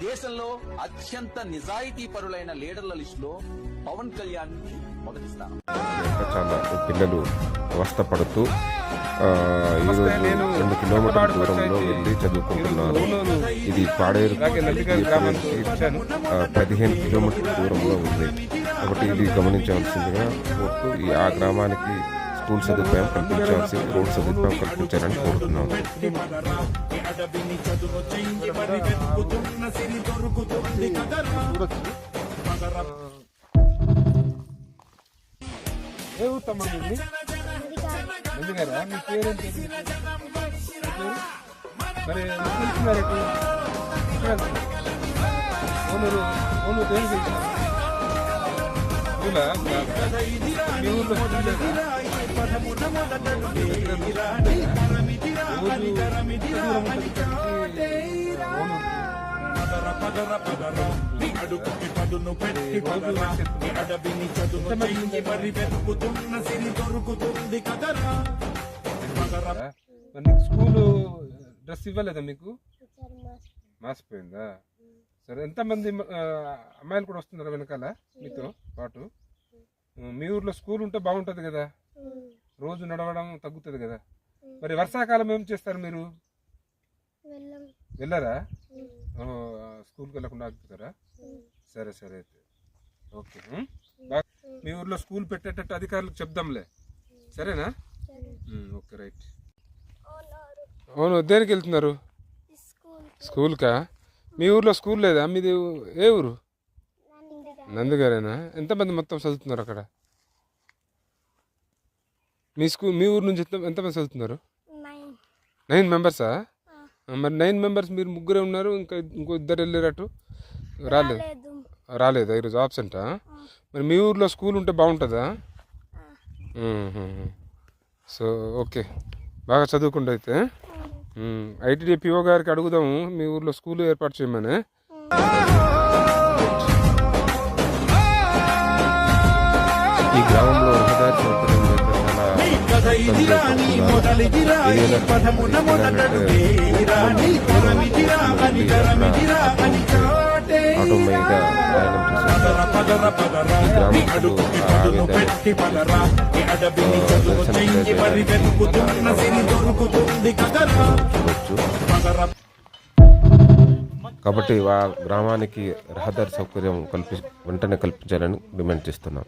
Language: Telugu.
దేశంలో అత్యంత నిజాయితీ పరులైన లీడర్ల లిస్టులో పవన్ కళ్యాణ్ మొదటి స్థానం. చాలా పిల్లలు అవస్థపడుతూ ఈరోజు 2 కిలోమీటర్ల దూరంలో వెళ్ళి చదువుకుంటున్నారు. ఇది పాడేరు 15 కిలోమీటర్ల దూరంలో ఉంది కాబట్టి ఇది గమనించవలసిందిగా కోరుతూ ఆ గ్రామానికి స్కూల్ సదుపాయం కల్పించాల్సి, రోడ్ సదుపాయం కల్పించాలని కోరుతున్నాం. ఎందుకరా మీ పేరేంటి? మరి వెళ్తున్నారు ఓనూరు దేనికి వెళ్తున్నారు? మీ ఊర్లో స్కూలు డ్రెస్ ఇవ్వలేదా మీకు? మాసిపోయిందా? సరే, ఎంతమంది అమ్మాయిలు కూడా వస్తున్నారా వెనకాల మీతో పాటు? మీ ఊర్లో స్కూల్ ఉంటే బాగుంటుంది కదా, రోజు నడవడం తగ్గుతుంది కదా. మరి వర్షాకాలం ఏం చేస్తారు మీరు? వెళ్ళరా? స్కూల్కి వెళ్ళకుండా ఆగుతారా? సరే సరే, అయితే ఓకే. మీ ఊర్లో స్కూల్ పెట్టేటట్టు అధికారులకు చెప్దాంలే, సరేనా? Okay, right. అవును, దేనికి వెళ్తున్నారు? స్కూల్కా? మీ ఊర్లో స్కూల్ లేదా? మీది ఏ ఊరు? నందిగారేనా? ఎంతమంది మొత్తం చదువుతున్నారు అక్కడ? మీ ఊరు నుంచి ఎంతమంది చదువుతున్నారు? 9 మెంబర్సా? మరి 9 మెంబర్స్ మీరు ముగ్గురే ఉన్నారు, ఇంకో 2 వెళ్ళారటు? రాలేదా ఈరోజు? ఆబ్సెంటా? మరి మీ ఊర్లో స్కూల్ ఉంటే బాగుంటుందా? సో ఓకే, బాగా చదువుకుంటూ అయితే ఐటీడీ పిఓ గారికి అడుగుదాము మీ ఊర్లో స్కూల్ ఏర్పాటు చేయమని. ఈ గ్రామంలో రహదారి సౌకర్యం ఆటో మీద ప్రయాణం చూడొచ్చు. కాబట్టి ఆ గ్రామానికి రహదారి సౌకర్యం వెంటనే కల్పించాలని డిమాండ్ చేస్తున్నాం.